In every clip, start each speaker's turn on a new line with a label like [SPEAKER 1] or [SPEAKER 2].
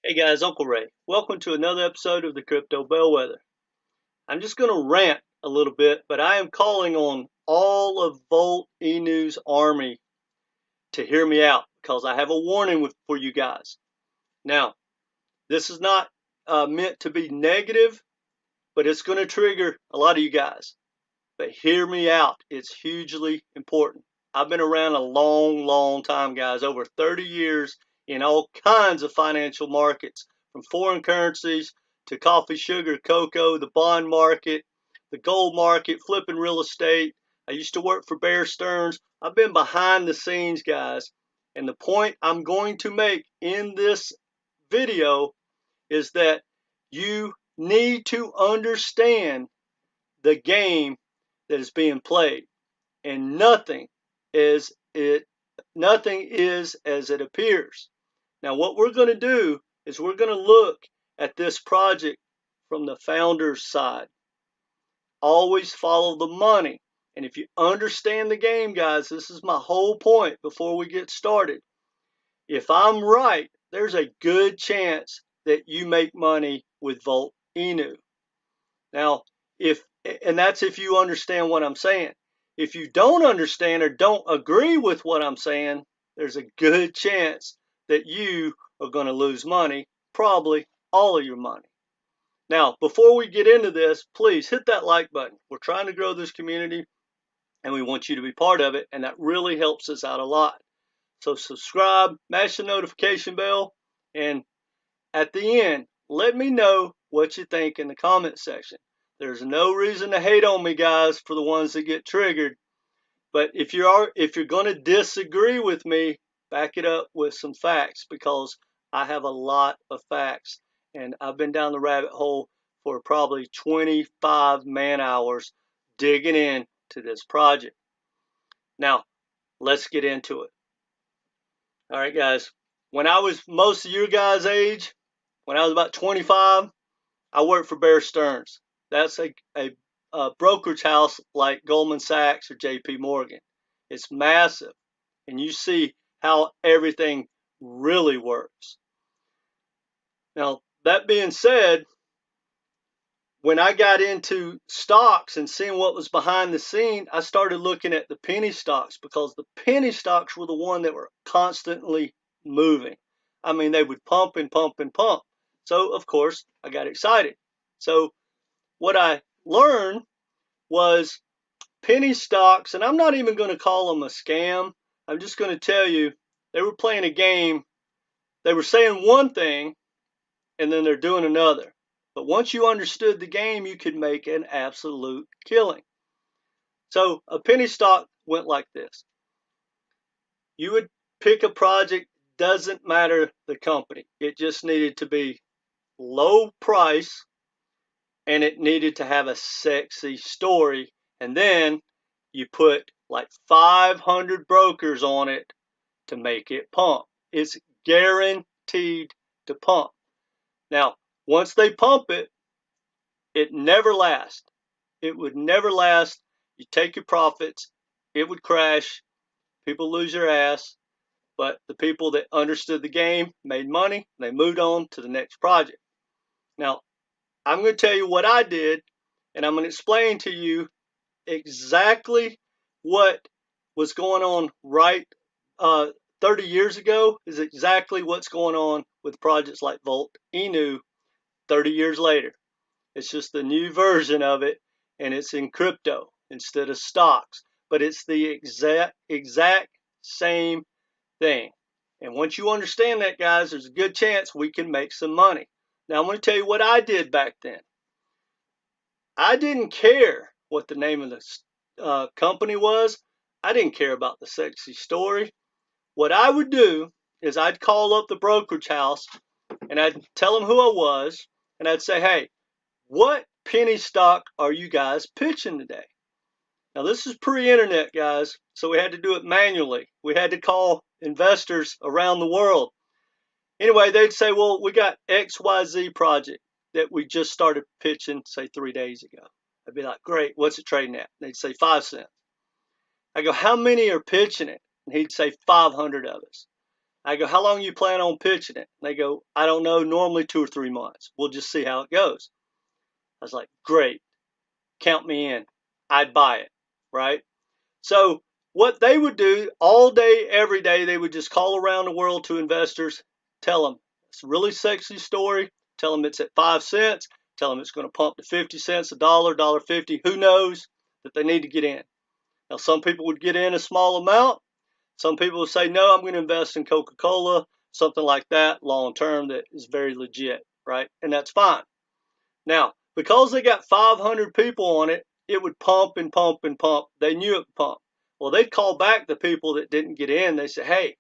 [SPEAKER 1] Hey guys, Uncle Ray. Welcome to another episode of the Crypto Bellwether. I'm just going to rant a little bit, but I am calling on all of VOLT INU's army to hear me out because I have a warning for you guys. Now, this is not meant to be negative, but it's going to trigger a lot of you guys. But hear me out. It's hugely important. I've been around a long time, guys, over 30 years in all kinds of financial markets, from foreign currencies to coffee, sugar, cocoa, the bond market, the gold market, flipping real estate. I used to work for Bear Stearns. I've been behind the scenes, guys. And the point I'm going to make in this video is that you need to understand the game that is being played, and nothing is as it appears. Now, what we're going to do is we're going to look at this project from the founder's side. Always follow the money. And if you understand the game, guys, this is my whole point before we get started. If I'm right, there's a good chance that you make money with VOLT INU. Now, that's if you understand what I'm saying. If you don't understand or don't agree with what I'm saying, there's a good chance that you are going to lose money, probably all of your money. Now, before we get into this, please hit that like button. We're trying to grow this community, and we want you to be part of it, and that really helps us out a lot. So subscribe, mash the notification bell, and at the end, let me know what you think in the comment section. There's no reason to hate on me, guys, for the ones that get triggered. But if you're going to disagree with me, back it up with some facts, because I have a lot of facts, and I've been down the rabbit hole for probably 25 man hours digging into this project. Now, let's get into it. All right, guys. When I was most of your guys' age, when I was about 25, I worked for Bear Stearns. That's a brokerage house like Goldman Sachs or JP Morgan. It's massive, and you see how everything really works. Now, that being said, when I got into stocks and seeing what was behind the scene, I started looking at the penny stocks, because the penny stocks were the one that were constantly moving. I mean, they would pump and pump and pump. So, of course, I got excited. So what I learned was penny stocks, and I'm not even going to call them a scam. I'm just going to tell you they were playing a game. They were saying one thing, and then they're doing another. But once you understood the game, you could make an absolute killing. So a penny stock went like this. You would pick a project, doesn't matter the company. It just needed to be low price, and it needed to have a sexy story. And then you put like 500 brokers on it to make it pump. It's guaranteed to pump. Now, once they pump it, it never lasts. It would never last. You take your profits, it would crash, people lose their ass. But the people that understood the game made money, they moved on to the next project. Now, I'm going to tell you what I did, and I'm going to explain to you exactly what was going on right 30 years ago is exactly what's going on with projects like VOLT INU 30 years later. It's just the new version of it, and it's in crypto instead of stocks. But it's the exact same thing. And once you understand that, guys, there's a good chance we can make some money. Now, I'm going to tell you what I did back then. I didn't care what the name of the company was. I didn't care about the sexy story. What I would do is I'd call up the brokerage house, and I'd tell them who I was, and I'd say, hey, what penny stock are you guys pitching today? Now, this is pre-internet, guys, so we had to do it manually. We had to call investors around the world. Anyway, they'd say, well, we got XYZ project that we just started pitching, say, 3 days ago. I'd be like, great, what's it trading at? They'd say 5 cents. I go, how many are pitching it? And he'd say 500 of us. I go, how long you plan on pitching it? And they go, I don't know, normally 2 or 3 months. We'll just see how it goes. I was like, great, count me in. I'd buy it, right? So what they would do all day, every day, they would just call around the world to investors, tell them it's a really sexy story, tell them it's at 5 cents, tell them it's going to pump to 50 cents, $1.50, who knows, that they need to get in. Now, some people would get in a small amount. Some people would say, no, I'm going to invest in Coca-Cola, something like that, long term, that is very legit, right? And that's fine. Now, because they got 500 people on it, it would pump and pump and pump. They knew it would pump. Well, they'd call back the people that didn't get in. They said, hey,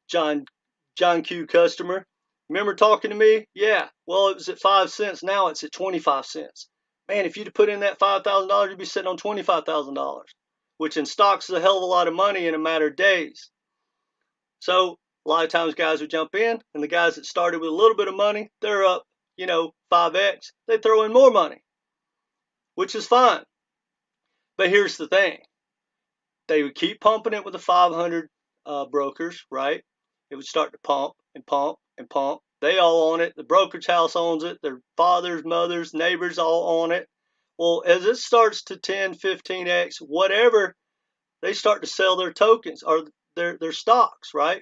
[SPEAKER 1] John Q customer, remember talking to me? Yeah. Well, it was at 5 cents. Now it's at 25 cents. Man, if you'd have put in that $5,000, you'd be sitting on $25,000, which in stocks is a hell of a lot of money in a matter of days. So a lot of times guys would jump in, and the guys that started with a little bit of money, they're up, 5x. They throw in more money, which is fine. But here's the thing. They would keep pumping it with the 500 brokers, right? It would start to pump and pump and pump. They all own it. The brokerage house owns it. Their fathers, mothers, neighbors all own it. Well, as it starts to 10, 15x, whatever, they start to sell their tokens or their stocks, right?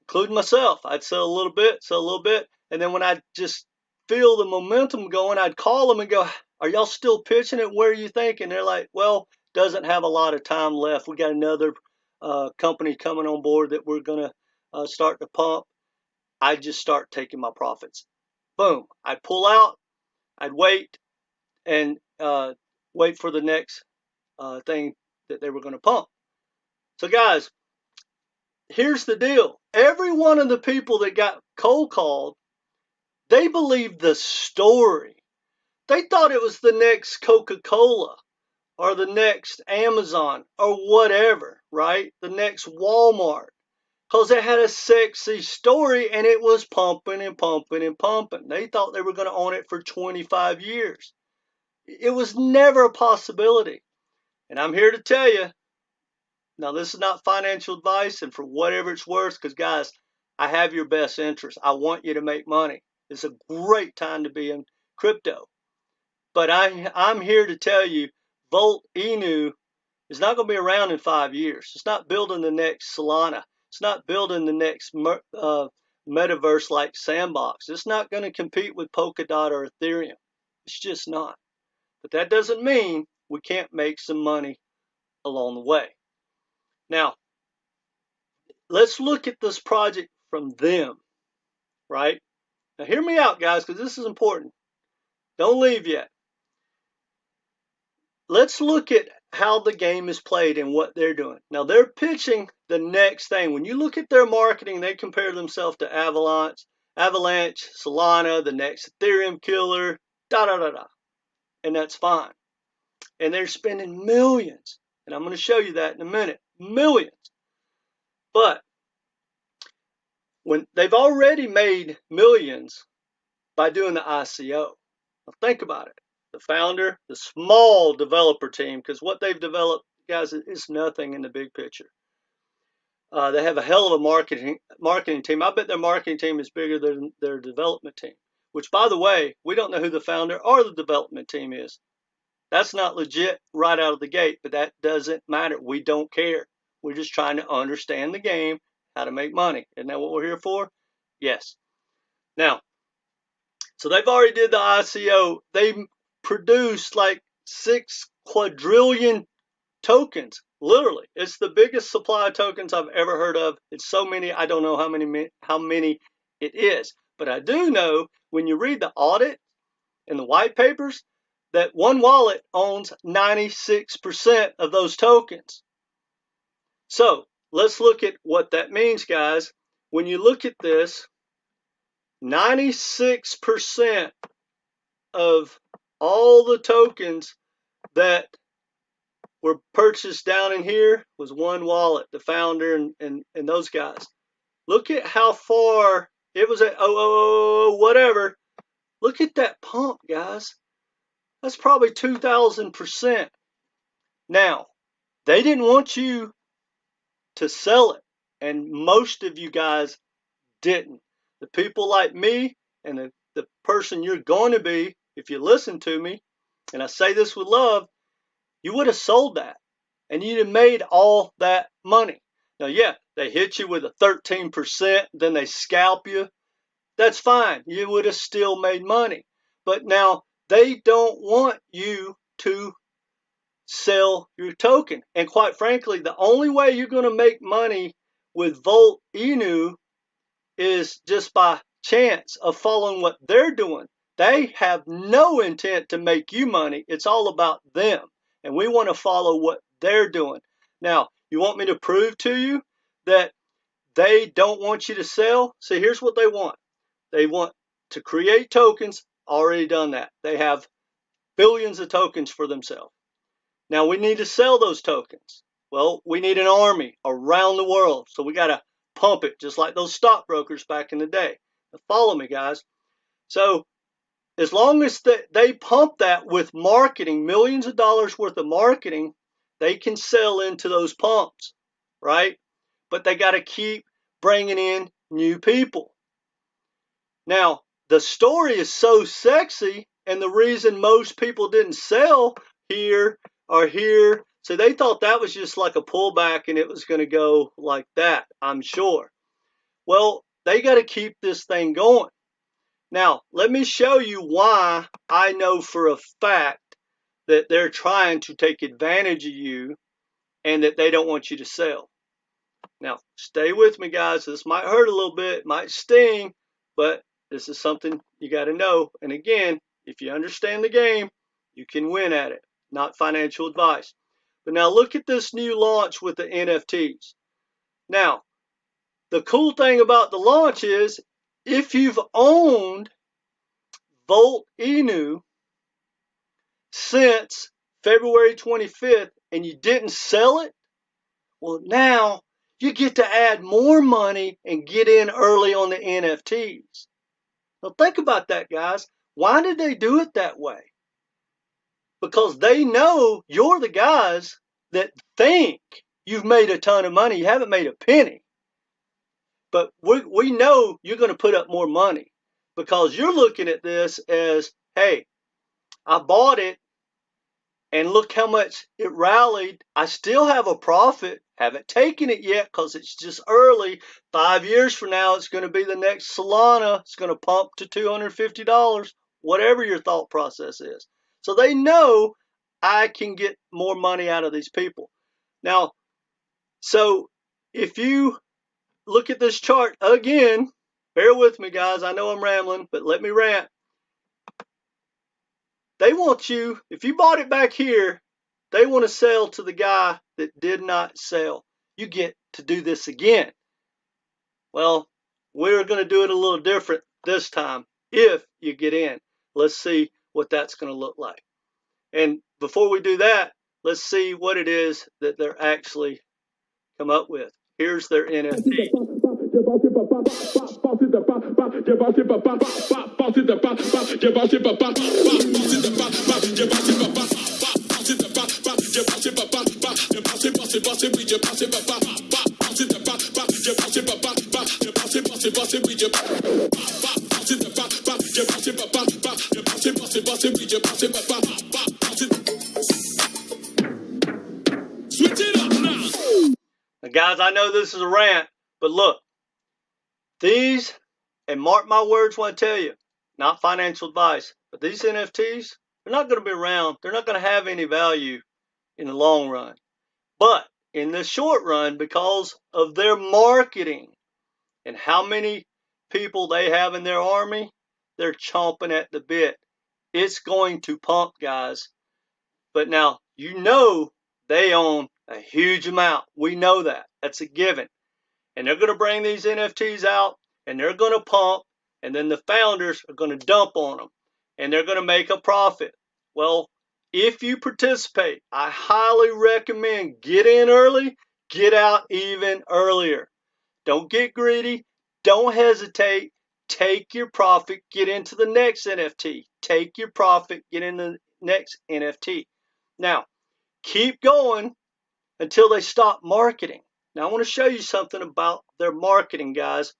[SPEAKER 1] Including myself. I'd sell a little bit. And then when I just feel the momentum going, I'd call them and go, are y'all still pitching it? Where are you thinking? They're like, well, doesn't have a lot of time left. We got another company coming on board that we're going to start to pump. I'd just start taking my profits. Boom. I'd pull out. I'd wait and wait for the next thing that they were going to pump. So guys, here's the deal. Every one of the people that got cold called, they believed the story. They thought it was the next Coca-Cola or the next Amazon or whatever, right? The next Walmart. Because it had a sexy story and it was pumping and pumping and pumping. They thought they were going to own it for 25 years. It was never a possibility. And I'm here to tell you, now this is not financial advice, and for whatever it's worth, because guys, I have your best interest. I want you to make money. It's a great time to be in crypto. But I'm here to tell you, VOLT INU is not going to be around in 5 years. It's not building the next Solana. It's not building the next metaverse like Sandbox. It's not going to compete with Polkadot or Ethereum. It's just not. But that doesn't mean we can't make some money along the way. Now, let's look at this project from them, right? Now, hear me out, guys, because this is important. Don't leave yet. Let's look at how the game is played and what they're doing. Now, they're pitching the next thing. When you look at their marketing, they compare themselves to Avalanche, Solana, the next Ethereum killer, and that's fine. And they're spending millions, and I'm going to show you that in a minute. Millions. But when they've already made millions by doing the ICO. Now, think about it. The founder, the small developer team, because what they've developed, guys, is nothing in the big picture. They have a hell of a marketing team. I bet their marketing team is bigger than their development team, which, by the way, we don't know who the founder or the development team is. That's not legit right out of the gate, but that doesn't matter. We don't care. We're just trying to understand the game, how to make money. Isn't that what we're here for? Yes. Now, so they've already did the ICO. They produced like 6 quadrillion tokens. Literally, it's the biggest supply of tokens I've ever heard of. It's so many, I don't know how many it is. But I do know when you read the audit and the white papers that one wallet owns 96% of those tokens. So let's look at what that means, guys. When you look at this, 96% of all the tokens that were purchased down in here was one wallet, the founder and those guys. Look at how far it was at whatever. Look at that pump, guys. That's probably 2,000%. Now, they didn't want you to sell it. And most of you guys didn't. The people like me and the person you're going to be, if you listen to me, and I say this with love, you would have sold that and you'd have made all that money. Now, yeah, they hit you with a 13%, then they scalp you. That's fine. You would have still made money. But now they don't want you to sell your token. And quite frankly, the only way you're going to make money with VOLT INU is just by chance of following what they're doing. They have no intent to make you money. It's all about them. And we want to follow what they're doing. Now, you want me to prove to you that they don't want you to sell? See, here's what they want. They want to create tokens. Already done that. They have billions of tokens for themselves. Now we need to sell those tokens. Well, we need an army around the world. So we got to pump it just like those stockbrokers back in the day. Now follow me, guys. So as long as they pump that with marketing, millions of dollars worth of marketing, they can sell into those pumps, right? But they got to keep bringing in new people. Now, the story is so sexy, and the reason most people didn't sell here or here, so they thought that was just like a pullback and it was going to go like that, I'm sure. Well, they got to keep this thing going. Now, let me show you why I know for a fact that they're trying to take advantage of you and that they don't want you to sell. Now, stay with me, guys. This might hurt a little bit, might sting, but this is something you got to know. And again, if you understand the game, you can win at it. Not financial advice. But now look at this new launch with the NFTs. Now, the cool thing about the launch is if you've owned VOLT INU since February 25th and you didn't sell it, well, now you get to add more money and get in early on the NFTs. Now think about that, guys. Why did they do it that way? Because they know you're the guys that think you've made a ton of money. You haven't made a penny. But we know you're going to put up more money because you're looking at this as, hey, I bought it and look how much it rallied. I still have a profit. Haven't taken it yet because it's just early. 5 years from now, it's going to be the next Solana. It's going to pump to $250, whatever your thought process is. So they know I can get more money out of these people. Now, so if you look at this chart again, bear with me, guys. I know I'm rambling, but let me rant. They want you, if you bought it back here, they want to sell to the guy that did not sell. You get to do this again. Well, we're going to do it a little different this time if you get in. Let's see what that's going to look like. And before we do that, let's see what it is that they're actually come up with. Here's their NFT. Now, guys, I know this is a rant, but look, these, and mark my words when I tell you, not financial advice, but these NFTs, they're not going to be around. They're not going to have any value in the long run. But in the short run, because of their marketing and how many people they have in their army, they're chomping at the bit. It's going to pump, guys. But now, you know they own a huge amount. We know that. That's a given. And they're going to bring these NFTs out, and they're going to pump, and then the founders are going to dump on them, and they're going to make a profit. Well, if you participate, I highly recommend get in early, get out even earlier. Don't get greedy. Don't hesitate. Take your profit, get into the next NFT. Take your profit, get in the next NFT. Now, keep going until they stop marketing. Now I want to show you something about their marketing, guys.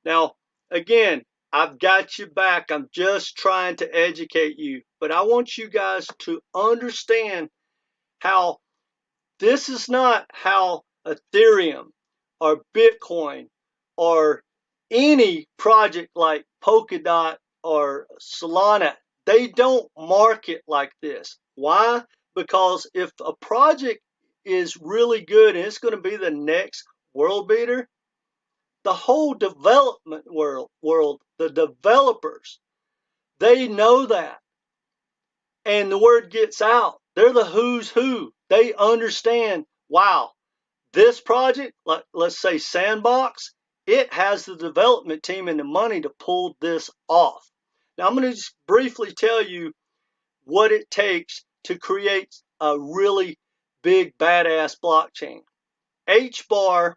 [SPEAKER 1] Now, again, I've got you back. I'm just trying to educate you. But I want you guys to understand how this is not how Ethereum or Bitcoin or any project like Polkadot or Solana, they don't market like this. Why? Because if a project is really good and it's going to be the next world beater, the whole development world, the developers, they know that. And the word gets out. They're the who's who. They understand, wow, this project, like let's say Sandbox, it has the development team and the money to pull this off. Now I'm going to just briefly tell you what it takes to create a really big badass blockchain. HBAR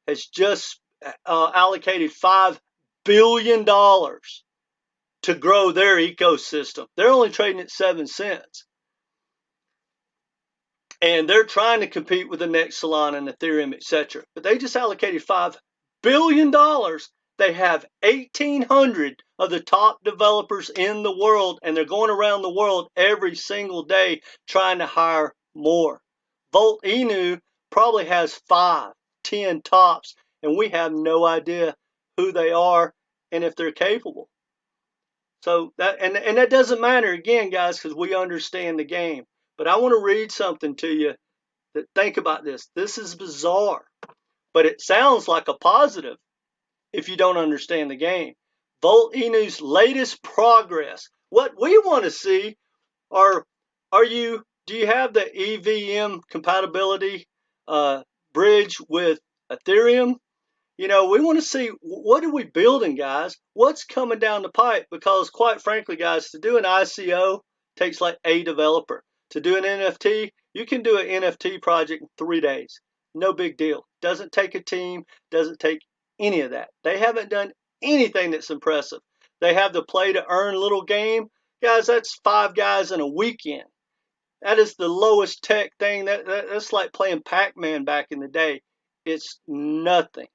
[SPEAKER 1] has just allocated $5 billion to grow their ecosystem. They're only trading at 7 cents. And they're trying to compete with the next Solana and Ethereum, etc. But they just allocated $5 billion. They have 1,800 of the top developers in the world, and they're going around the world every single day trying to hire more. VOLT INU probably has 5, 10 tops, and we have no idea who they are and if they're capable. So that and that doesn't matter again, guys, because we understand the game. But I want to read something to you that think about this. This is bizarre, but it sounds like a positive if you don't understand the game. VOLT INU's latest progress. What we want to see are do you have the EVM compatibility bridge with Ethereum? You know, we want to see what are we building, guys? What's coming down the pipe? Because quite frankly, guys, to do an ICO takes like a developer. To do an NFT, you can do an NFT project in 3 days. No big deal. Doesn't take a team, doesn't take any of that. They haven't done anything that's impressive. They have the play to earn little game. Guys, that's 5 guys in a weekend. That is the lowest tech thing. That's like playing Pac-Man back in the day. It's nothing.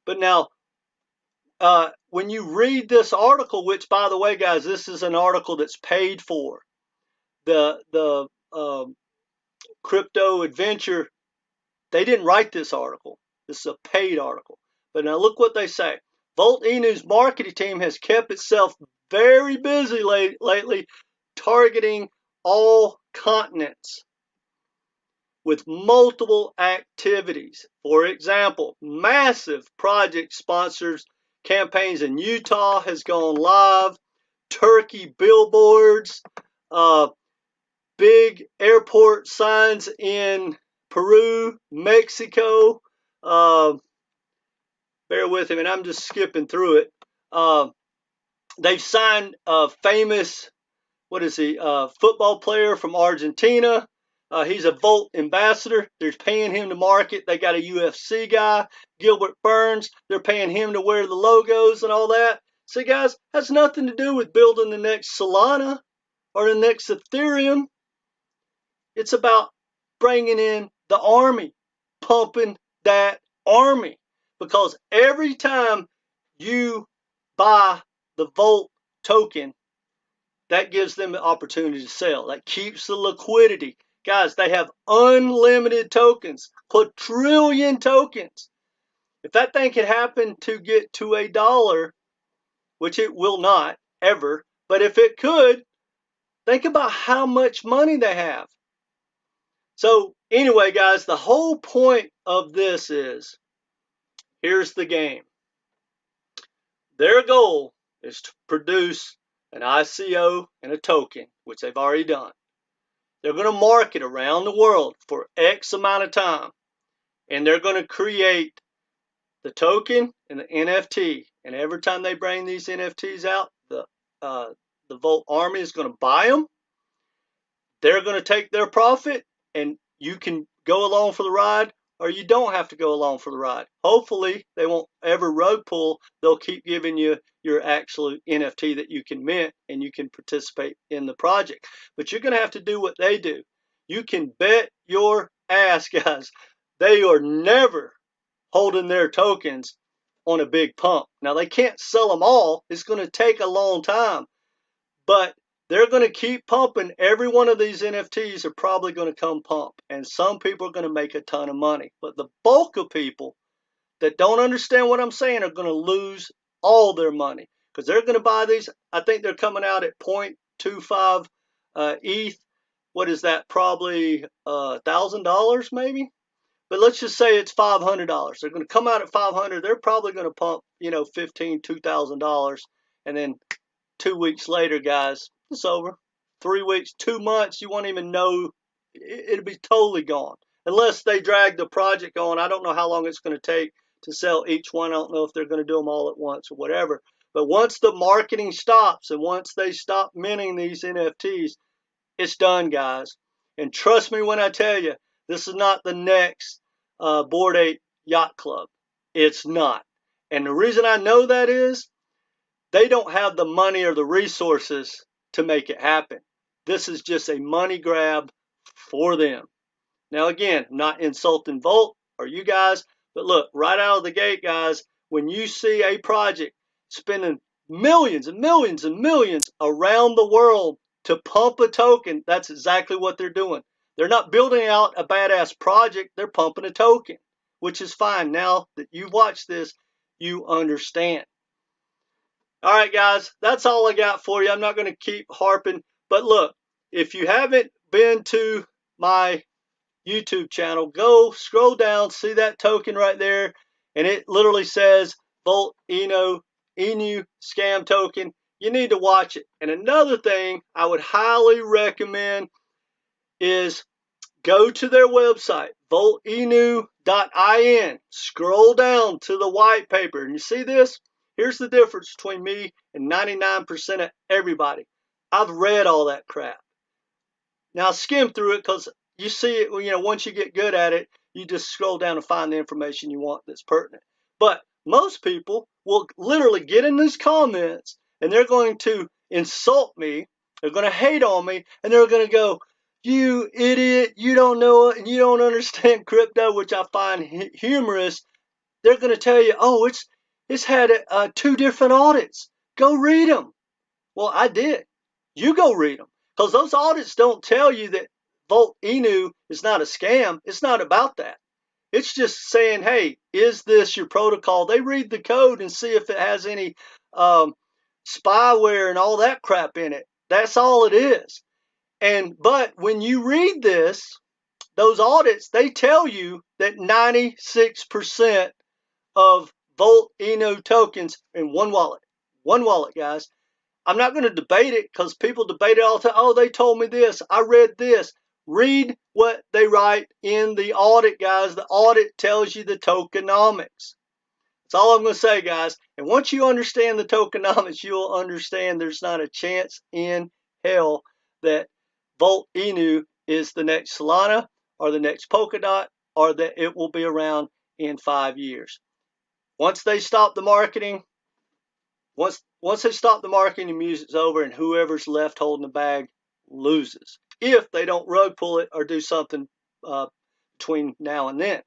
[SPEAKER 1] But now, when you read this article, which, by the way, guys, this is an article that's paid for. The Crypto Adventure, they didn't write this article. This is a paid article. But now look what they say. VOLT INU's marketing team has kept itself very busy lately, targeting all continents with multiple activities. For example, massive project sponsors campaigns in Utah has gone live, Turkey billboards, big airport signs in Peru, Mexico. Bear with me, and I'm just skipping through it. They've signed a famous, football player from Argentina. He's a VOLT ambassador. They're paying him to market. They got a UFC guy, Gilbert Burns. They're paying him to wear the logos and all that. See, guys, has nothing to do with building the next Solana or the next Ethereum. It's about bringing in the army, pumping that army. Because every time you buy the VOLT token, that gives them the opportunity to sell. That keeps the liquidity. Guys, they have unlimited tokens, quadrillion tokens. If that thing could happen to get to $1, which it will not ever, but if it could, think about how much money they have. So anyway, guys, the whole point of this is, here's the game. Their goal is to produce an ICO and a token, which they've already done. They're going to market around the world for X amount of time. And they're going to create the token and the NFT. And every time they bring these NFTs out, the VOLT Army is going to buy them. They're going to take their profit, and you can go along for the ride, or you don't have to go along for the ride. Hopefully, they won't ever rug pull. They'll keep giving you your actual NFT that you can mint, and you can participate in the project. But you're going to have to do what they do. You can bet your ass, guys, they are never holding their tokens on a big pump. Now, they can't sell them all. It's going to take a long time, but they're going to keep pumping. Every one of these NFTs are probably going to come pump, and some people are going to make a ton of money. But the bulk of people that don't understand what I'm saying are going to lose all their money, because they're going to buy these. I think they're coming out at 0.25 ETH. What is that? Probably $1,000 maybe. But let's just say it's $500. They're going to come out at 500. They're probably going to pump, $2,000, and then 2 weeks later, guys, it's over. 3 weeks, 2 months, you won't even know. It'll be totally gone. Unless they drag the project on. I don't know how long it's going to take to sell each one. I don't know if they're going to do them all at once or whatever. But once the marketing stops and once they stop minting these NFTs, it's done, guys. And trust me when I tell you, this is not the next Bored Ape Yacht Club. It's not. And the reason I know that is they don't have the money or the resources to make it happen. This is just a money grab for them. Now, again, I'm not insulting Volt or you guys, but look, right out of the gate, guys, when you see a project spending millions and millions and millions around the world to pump a token, that's exactly what they're doing. They're not building out a badass project, they're pumping a token, which is fine. Now that you've watched this, you understand. All right, guys, that's all I got for you. I'm not going to keep harping, but look, if you haven't been to my YouTube channel, go scroll down, see that token right there, and it literally says VOLT INU scam token. You need to watch it. And another thing I would highly recommend is go to their website, voltinu.in. Scroll down to the white paper, and you see this? Here's the difference between me and 99% of everybody. I've read all that crap. Now, skim through it because you see it, once you get good at it, you just scroll down and find the information you want that's pertinent. But most people will literally get in these comments and they're going to insult me. They're going to hate on me, and they're going to go, "You idiot, you don't know it and you don't understand crypto," which I find humorous. They're going to tell you, "Oh, it's had 2 different audits. Go read them." Well, I did. You go read them. Because those audits don't tell you that VOLT INU is not a scam. It's not about that. It's just saying, hey, is this your protocol? They read the code and see if it has any spyware and all that crap in it. That's all it is. But when you read this, those audits, they tell you that 96% of VOLT INU tokens in one wallet, guys. I'm not going to debate it because people debate it all the time. Oh, they told me this. I read this. Read what they write in the audit, guys. The audit tells you the tokenomics. That's all I'm going to say, guys. And once you understand the tokenomics, you'll understand there's not a chance in hell that VOLT INU is the next Solana or the next Polkadot, or that it will be around in 5 years. Once they stop the marketing, once they stop the marketing, the music's over, and whoever's left holding the bag loses. If they don't rug pull it or do something between now and then.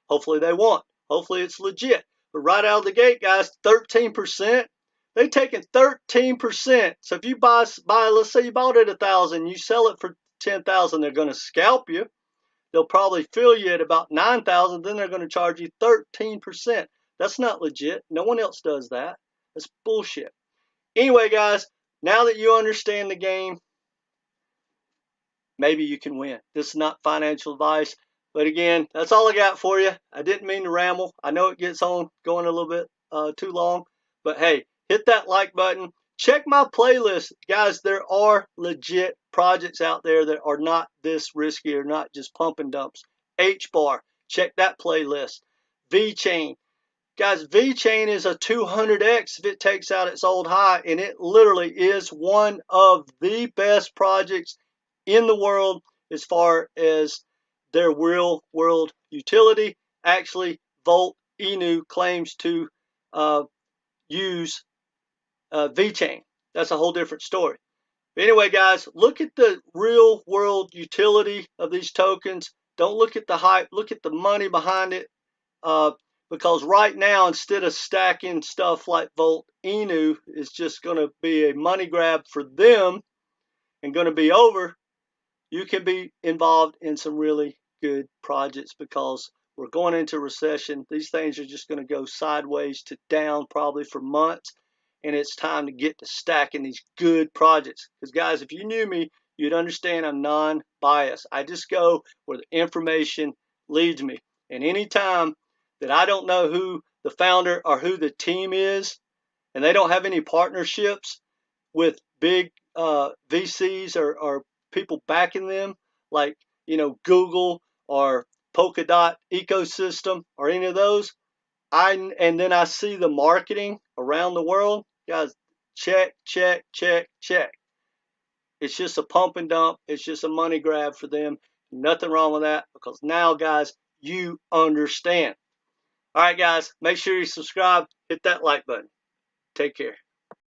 [SPEAKER 1] Hopefully they won't. Hopefully it's legit. But right out of the gate, guys, 13%. They're taking 13%. So if you buy, let's say you bought it at 1,000, you sell it for 10,000, they're going to scalp you. They'll probably fill you at about 9,000. Then they're going to charge you 13%. That's not legit. No one else does that. That's bullshit. Anyway, guys, now that you understand the game, maybe you can win. This is not financial advice. But again, that's all I got for you. I didn't mean to ramble. I know it gets on going a little bit too long. But hey, hit that like button. Check my playlist. Guys, there are legit projects out there that are not this risky or not just pump and dumps. H-Bar, check that playlist. V-Chain. Guys, V-Chain is a 200x if it takes out its old high, and it literally is one of the best projects in the world as far as their real world utility. Actually, VOLT INU claims to use V-Chain. That's a whole different story. But anyway, guys, look at the real world utility of these tokens. Don't look at the hype. Look at the money behind it. because right now, instead of stacking stuff like VOLT INU, it's just going to be a money grab for them and going to be over. You can be involved in some really good projects because we're going into recession. These things are just going to go sideways to down probably for months. And it's time to get to stacking these good projects. Because, guys, if you knew me, you'd understand I'm non-biased. I just go where the information leads me. And anytime that I don't know who the founder or who the team is, and they don't have any partnerships with big VCs or people backing them, like Google or Polkadot ecosystem or any of those, and then I see the marketing around the world, guys. Check, check, check, check. It's just a pump and dump. It's just a money grab for them. Nothing wrong with that because now, guys, you understand. All right, guys, make sure you subscribe. Hit that like button. Take care.